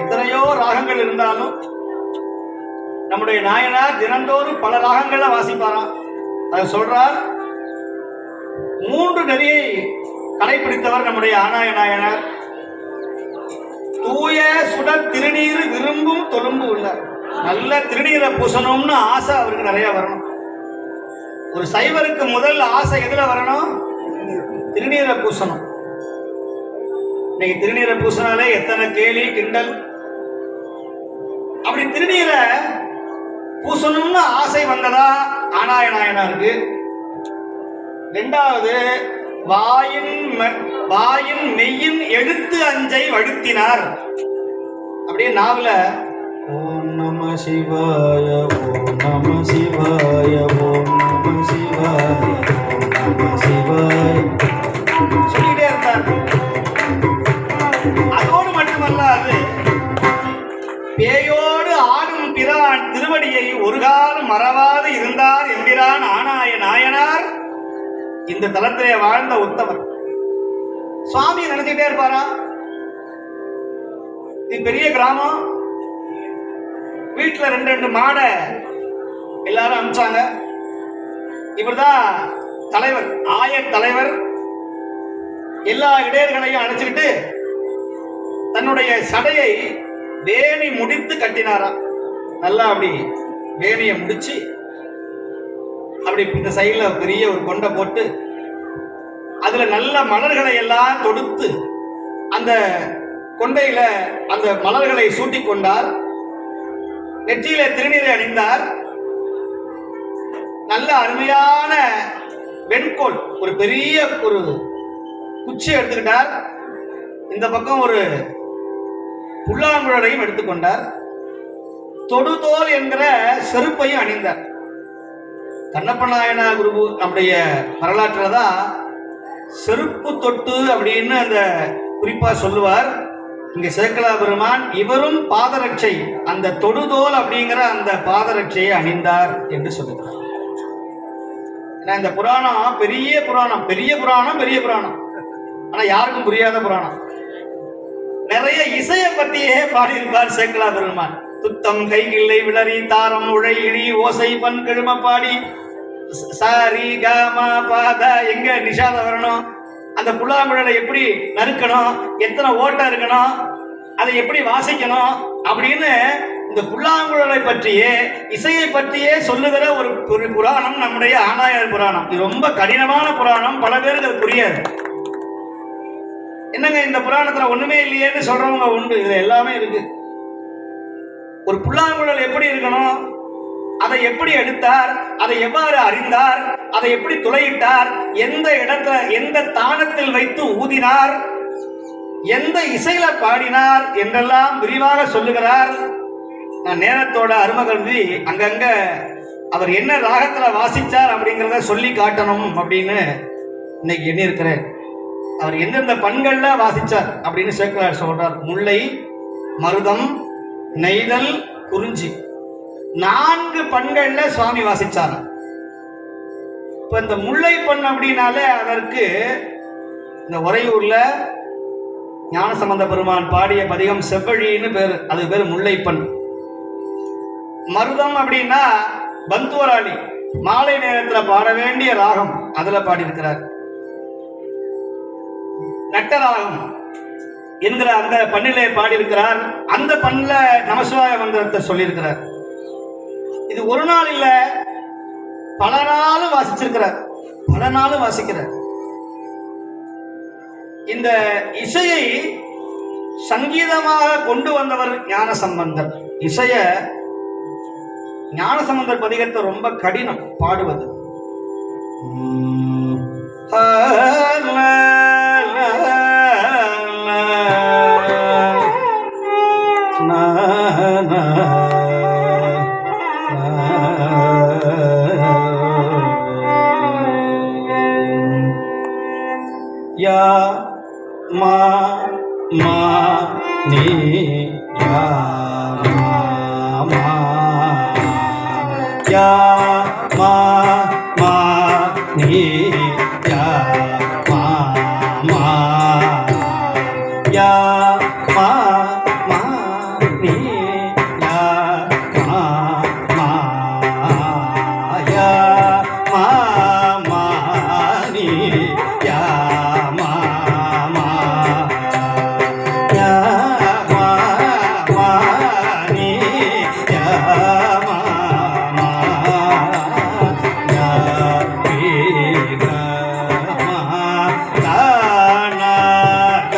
எத்தனையோ ராகங்கள் இருந்தாலும் நம்முடைய நாயனார் தினந்தோறும் பல ராகங்கள்ல வாசிப்பாராம். அதை சொல்றார். 3 நெறியை கடைபிடித்தவர் நம்முடைய ஆனாய நாயனார். தூய சுடர் திருநீர் விரும்பும் தொழும்பு உள்ளார். நல்ல திருநீரை பூசணும்னு ஆசை அவருக்கு நிறைய வரணும். ஒரு சைவருக்கு முதல் ஆசை எதுல வரணும்? திருநீரை பூசணும். இன்னைக்கு திருநீரை பூசினாலே எத்தனை கேலி கிண்டல். அப்படி திருநீரை பூசணும்னு ஆசை வந்ததா ஆனாய நாயனாருக்கு. 2வது, வாயின் மெய்யின் எழுத்து அஞ்சை வழுத்தினார். அப்படியே நாவல ஓம் நம சிவாய ஓம் நம சிவாய ஓம் நம சிவாய ஓம் நம சிவாய சொல்லிட்டே இருந்தார். அதோடு மட்டுமல்லாது பேயோடு ஆடும் பிரான் திருவடியை ஒரு காலம் மறவாது இருந்தார் என்கிறான் ஆனாய நாயனார். இந்த தலத்திலே வாழ்ந்த உத்தவர். சுவாமி நினைச்சுட்டே இருப்பாரா? இது பெரிய கிராமம். வீட்டுல 2 மாடை எல்லாரும் அனுப்பிச்சாங்க. இவர்தான் தலைவர், ஆயர் தலைவர். எல்லா இடையர்களையும் அழைச்சுக்கிட்டு தன்னுடைய சடையை வேணி முடித்து கட்டினாராம். நல்லா அப்படி வேணியை முடிச்சு அப்படி இந்த சைடுல பெரிய ஒரு கொண்டை போட்டு அதுல நல்ல மலர்களை எல்லாம் தொடுத்து அந்த கொண்டையில அந்த மலர்களை சூட்டிக் கொண்டார். நெற்றியில திருநீரை அணிந்தார். நல்ல அருமையான வெண்கோல் ஒரு பெரிய ஒரு குச்சி எடுத்துக்கிட்டார். இந்த பக்கம் ஒரு புல்லாங்குழலையும் எடுத்துக்கொண்டார். தொடுதோல் என்கிற செருப்பையும் அணிந்தார். கண்ணப்ப நாயனார் குரு நம்முடைய வரலாற்றில் தான் செருப்பு தொட்டு அப்படின்னு அந்த குறிப்பா சொல்லுவார். இங்க சேக்கலா பெருமான் இவரும் பாதரட்சை, அந்த தொடுதோல் அப்படிங்கிற அந்த பாதரட்சையை அணிந்தார் என்று சொல்லுகிறார். ஏன்னா இந்த புராணம் பெரிய புராணம், பெரிய புராணம், பெரிய புராணம். ஆனா யாருக்கும் புரியாத புராணம். நிறைய இசையை பத்தியே பாடியிருப்பார் சேக்கலா பெருமான். துத்தம் கைகிள்ளை விளரி தாரம் உழை இழி ஓசை பண் கிழம பாடி சாரி காமா பாத எங்க நிஷாத வரணும், அந்த புல்லாங்குழலை எப்படி நறுக்கணும், எத்தனை ஓட்டம் இருக்கணும், அதை எப்படி வாசிக்கணும் அப்படின்னு இந்த புல்லாங்குழலை பற்றியே இசையை பற்றியே சொல்லுகிற ஒரு புராணம் நம்முடைய ஆனாயர் புராணம். இது ரொம்ப கடினமான புராணம். பல பேருக்கு அது புரியாது. என்னங்க இந்த புராணத்துல ஒண்ணுமே இல்லையேன்னு சொல்றவங்க உண்டு. இதுல எல்லாமே இருக்கு. ஒரு புல்லாங்குழல் எப்படி இருக்கணும், அதை எப்படி எடுத்தார், அதை எவ்வாறு அறிந்தார், அதை எப்படி துளையிட்டார், எந்த இடத்துல எந்த தானத்தில் வைத்து ஊதினார், எந்த இசையில பாடினார் என்றெல்லாம் விரிவாக சொல்லுகிறார். நான் நேரத்தோட அருமை கருதி அங்கங்க அவர் என்ன ராகத்துல வாசிச்சார் அப்படிங்கிறத சொல்லி காட்டணும் அப்படின்னு இன்னைக்கு எண்ணியிருக்கிறேன். அவர் எந்தெந்த பண்கள்ல வாசிச்சார் அப்படின்னு சேக்கலார் சொல்றார். முல்லை, மருதம், நெய்தல், குறிஞ்சி 4 பண்கள்ல சுவாமி வாசிச்சார். இப்ப இந்த முல்லை பண் அப்படின்னாலே அதற்கு இந்த உறையூர்ல ஞானசம்பந்த பெருமான் பாடிய பதிகம் செவ்வழின்னு பேரு, அது பேரு முல்லைப்பண். மருதம் அப்படின்னா பந்துவராளி, மாலை நேரத்தில் பாட வேண்டிய ராகம், அதுல பாடியிருக்கிறார். நட்டராகம் என்கிற அந்த பண்ணிலே பாடியிருக்கிறார். அந்த பண்ணில நமசிவாய மந்திரத்தை சொல்லியிருக்கிறார். இது ஒரு நாள் இல்ல, பல நாளும் வாசிச்சிருக்கிறார், பல நாளும் வாசிக்கிறார். இந்த இசையை சங்கீதமாக கொண்டு வந்தவர் ஞானசம்பந்தர். இசைய ஞானசம்பந்தர் பதிகத்தை ரொம்ப கடினம் பாடுவது. யா மா மா நீ யா மா யா மா மா நீ யா மா மா யா மா மா நீ யா மா மா யா மா மா நீ யா மா மா யா மா மா நீ யா மா மா யா ரே க மா தா நா க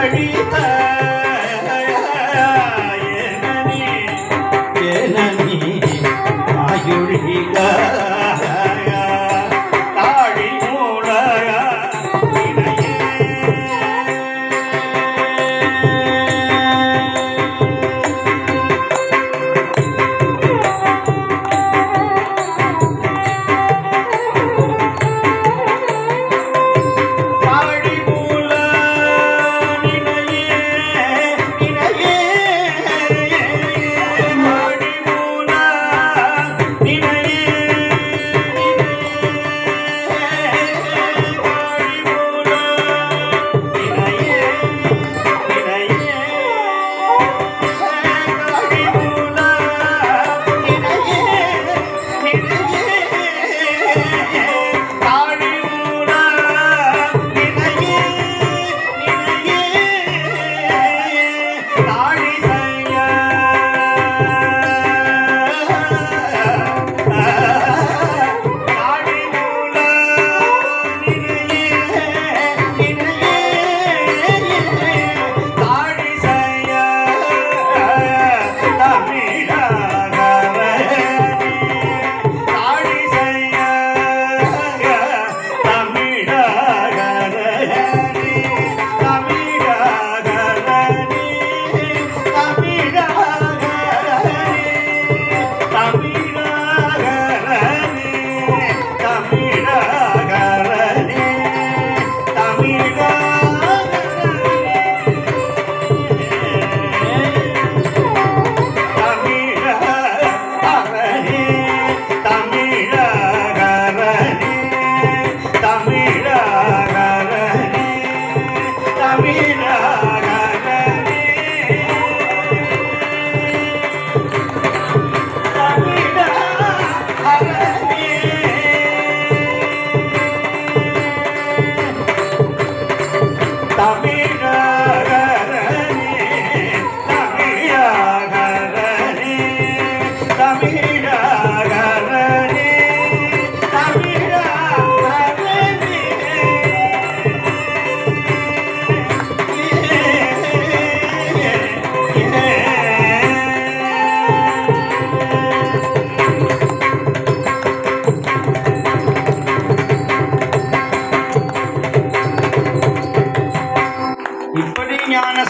அழித்த எனனி ஆயுழிக தாழி மூல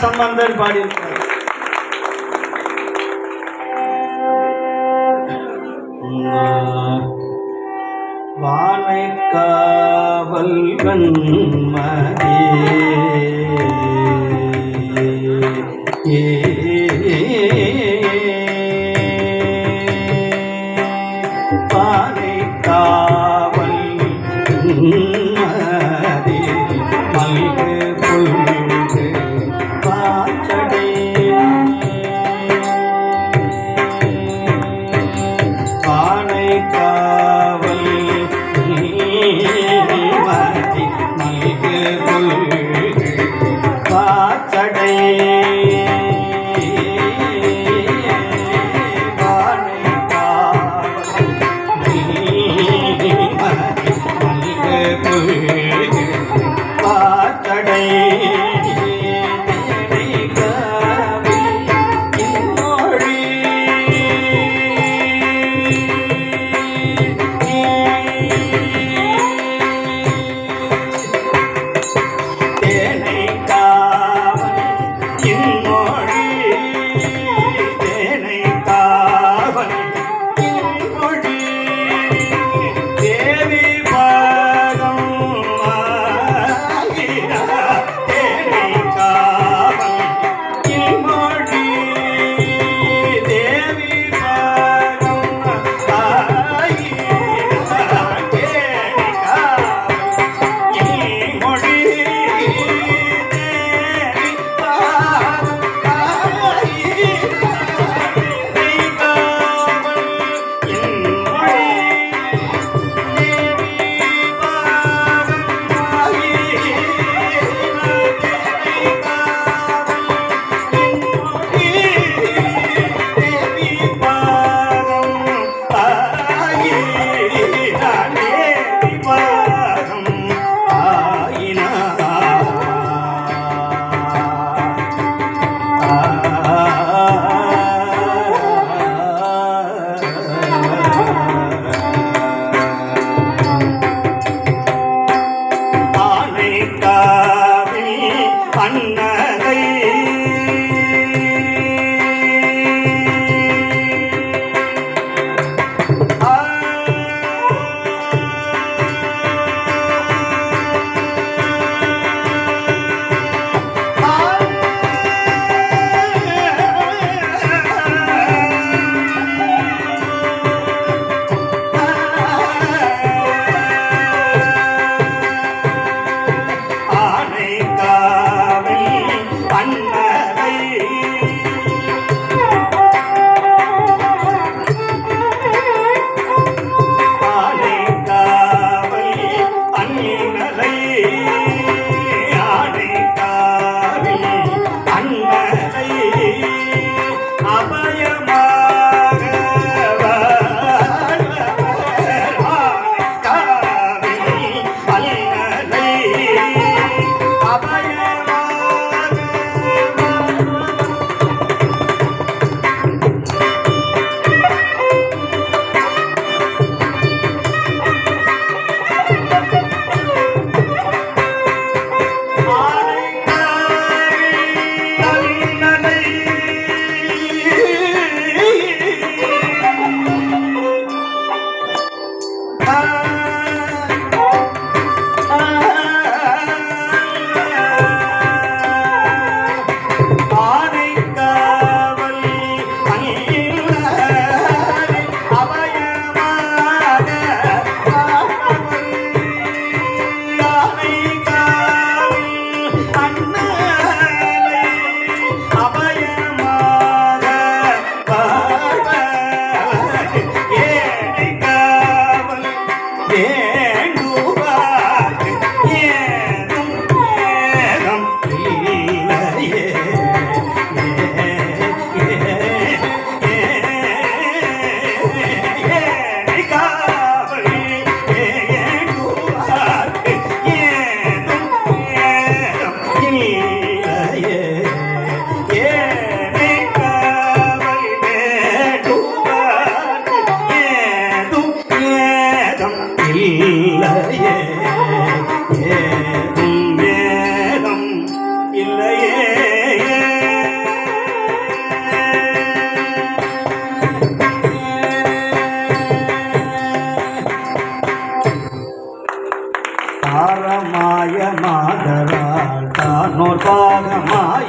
சம்பந்தர் பாடியிருக்கிறார். வானை காவல் வன்மதே வானை காவல் வன்மதே மல்கு புல்கு பாச்சடை வானை காவல் மதி மல்கு புல்கு பாச்சடை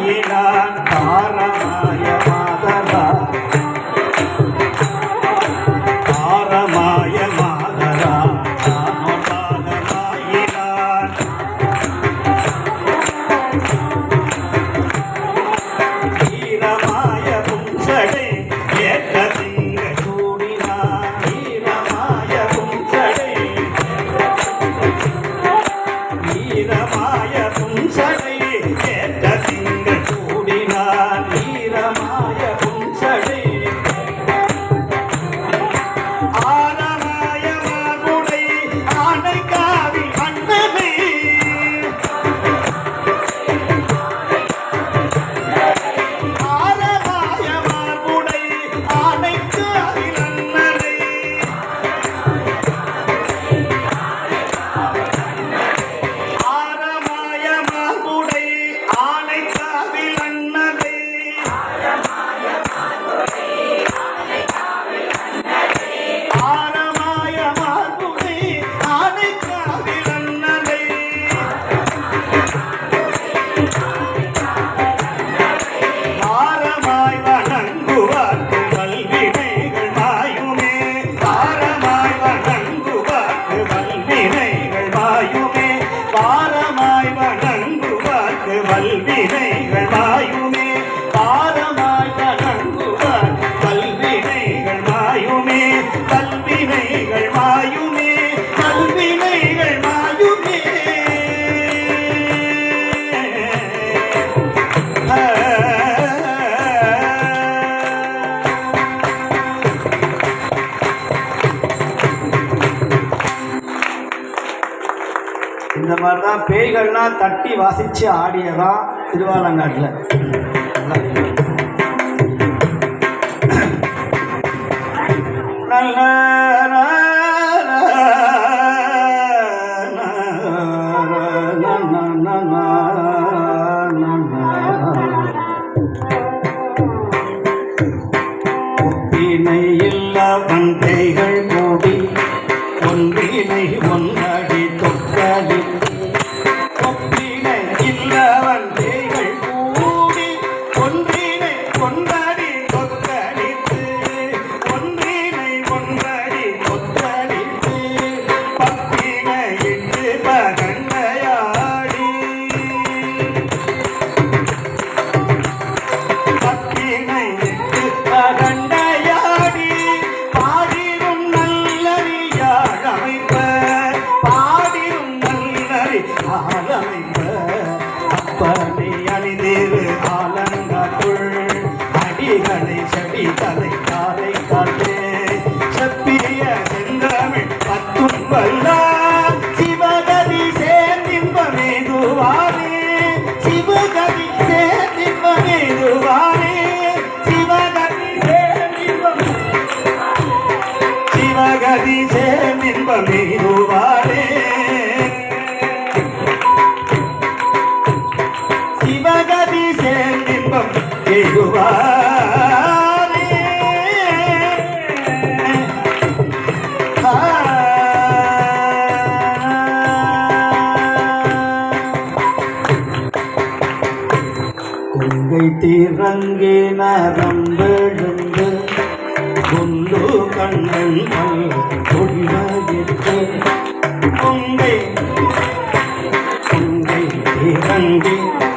மாயினான் தாரமாய மாதரா தாரமாய மாதரா வல்வினைகள் மாயுமே பாரமாய் வணங்குவார் வல்வினைகள் மாயுமே கல்வினைகள் மாயுமே கல்வினைகள் மாயுமே இந்த மாதிரிதான் பேய்கள்லாம் தட்டி வாசிச்சு ஆடியதான் திருவாலங்காட்டில். நல்ல இல்ல வந்தைகள் கூடி ஒன்றினை ஒன்றடி தொக்கடி ஒன்றினை இல்ல வந்தைகள் கூடி ஒன்றினை ஒன்றடி தொக்கடித்து ஒன்றினை ஒன்றடி தொக்கடித்து பத்தினை இட்டு பகண்டையாடி பத்தினை இட்டு பகண்டையாடி பாடிடும் நல்லறியாழ் அமைப்ப பாடிடும் நல்லறி ஆளமைப்ப அப்பனை அணிதேறு ஆலங்காட்டுள் அடிகளை செடி தலை காலை காட்டே செப்பிய செந்தமிழ் பத்தும் வல்லார் சிவகதி சேர்ந்தின்பமேதுவானே சிவகதி சேர்ந்தின்பமேதுவானே சிவகதி சேர்ந்தின்பம் சிவகதி சேர்ந்தின்பமேதுவானே சிவகதி சேர்ந்தின்பம் ஏதுவானே கொங்கை திறங்கே நரம்பெழுந்து கொண்டு கண்ணன் கொடிவகிட்டு கொங்கை கொங்கை திறங்கே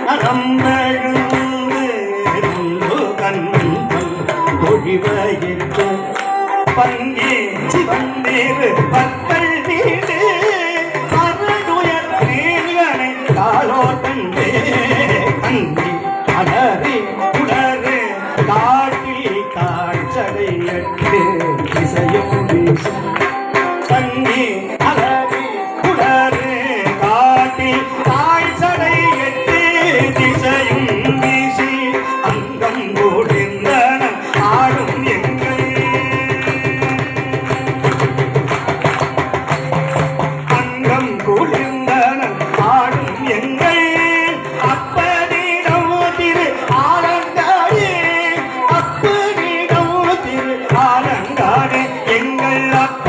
நரம்பெழுந்து கொண்டு கண்ணன் கொடிவகிட்டு பங்கே சிவந்தேறு பத்தல் வீடு அருளுயர் நீர்களை காலோட்டந்தே கண்டி அலறி உடறு காட்டில் காட்சடையட்டு திசையும் வீசும் கண்ணி அலறி உடறு காட்டில் காட்சடையட்டு திசையும் வீசி அங்கம் கூடிந்தன ஆடும் எங்கள் அங்கம் கூடிந்தன ஆடும் எங்கள் அப்பனிடம் திரு ஆலங்காடே அப்பனிடம் திரு ஆலங்காடே எங்கள் அப்ப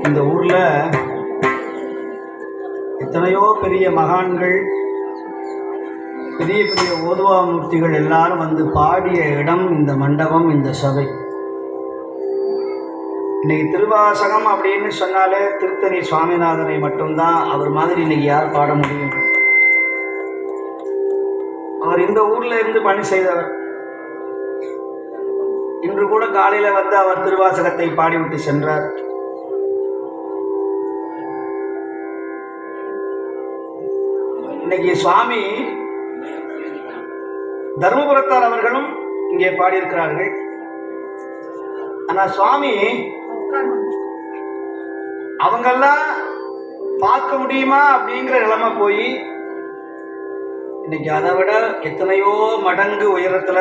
இந்த ஊர்ல எத்தனையோ பெரிய மகான்கள், பெரிய பெரிய ஓதுவா மூர்த்திகள் எல்லாரும் வந்து பாடிய இடம் இந்த மண்டபம், இந்த சபை. இன்னைக்கு திருவாசகம் அப்படின்னு சொன்னாலே திருத்தணி சுவாமிநாதனை மட்டும்தான். அவர் மாதிரி இன்னைக்கு யார் பாட முடியும்? அவர் இந்த ஊர்ல இருந்து பணி செய்தவர். இன்று கூட காலையில வந்து அவர் திருவாசகத்தை பாடிவிட்டு சென்றார். இன்னைக்கு சுவாமி தர்மபுரத்தார் அவர்களும் இங்கே பாடியிருக்கிறார்கள். ஆனா சுவாமி அவங்கெல்லாம் பார்க்க முடியுமா அப்படிங்கிற நிலைமை போய் இன்னைக்கு அதை விட எத்தனையோ மடங்கு உயரத்துல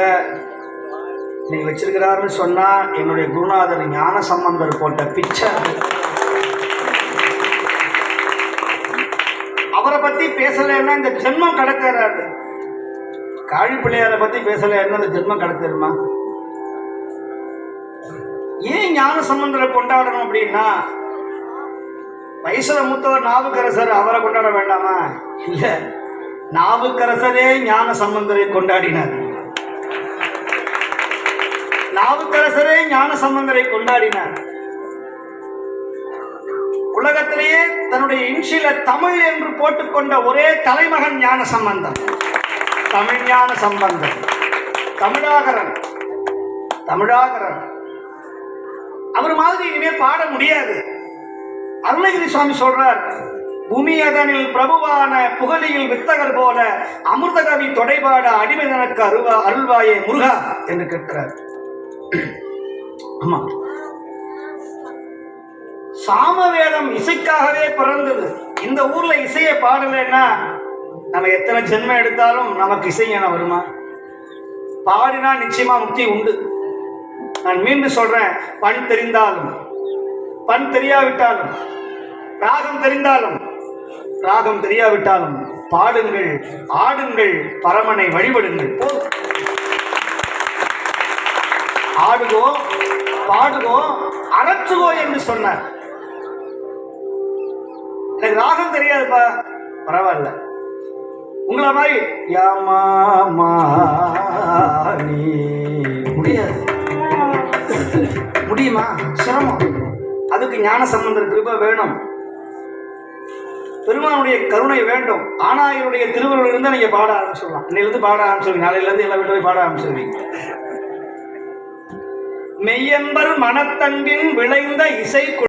இன்னைக்கு வச்சிருக்கிறாருன்னு சொன்னா என்னுடைய குருநாதர் ஞான சம்பந்தர் போட்ட பிச்சை. அவரை பத்தி பேசலைன்னா இந்த ஜென்மம் கடக்கிறாரு. காழி பிள்ளையாரை பத்தி பேசலைன்னா இந்த ஜென்மம் கடத்திடுமா? ஏன் ஞான சம்பந்தரை கொண்டாடணும் அப்படின்னா, வயசுல மூத்தவர் நாவுக்கரசர், அவரை கொண்டாட வேண்டாமா? இல்ல, நாவுக்கரசரே ஞான சம்பந்தரை கொண்டாடினார். நாவுக்கரசரே ஞான சம்பந்தரை கொண்டாடினார். உலகத்திலேயே தன்னுடைய இன்ஷில தமிழ் என்று போட்டுக்கொண்ட ஒரே தலைமகன் ஞான சம்பந்தன். தமிழ் ஞான சம்பந்தன், தமிழாகரன். அவர் மாதிரி இனிமே பாட முடியாது. அருணகிரி சுவாமி சொல்றார், பூமி அதனில் பிரபுவான புகழியில் வித்தகர் போல அமிர்த கவி தொடைபாட அடிமைதனுக்கு அருள்வாயே முருகா என்று கேட்கிறார். ஆமா, சாமவேதம் இசைக்காகவே பிறந்தது. இந்த ஊர்ல இசையை பாடலைன்னா நம்ம எத்தனை ஜென்மம் எடுத்தாலும் நமக்கு இசை என வருமா? பாடினா நிச்சயமா முக்தி உண்டு. நான் மீண்டும் சொல்றேன், பண் தெரிந்தாலும் பண் தெரியாவிட்டாலும், ராகம் தெரிந்தாலும் ராகம் தெரியாவிட்டாலும் பாடுங்கள், ஆடுங்கள், பரமனை வழிபடுங்கள். ஆடுவோம், பாடுவோம், அரற்றுவோ என்று சொன்னார். எனக்கு ராகம் தெரியாதுப்பா, பரவாயில்ல. உங்களை மாதிரி முடியாது. முடியுமா? சிரமம். அதுக்கு ஞான சம்பந்தர் கிருபை வேணும், பெருமானுடைய கருணை வேண்டும். ஆனாயருடைய திருவள்ளுவர் இருந்தால் நீங்க பாட ஆரம்பிச்சிடலாம். இன்னையிலிருந்து பாட ஆரம்பிச்சிருவீங்க, நாளையில இருந்து எல்லாம் விட்டு போய் பாட ஆரம்பிச்சிருவீங்க. மெய்யன்பர் மனத்தண்டின் விளைந்த இசை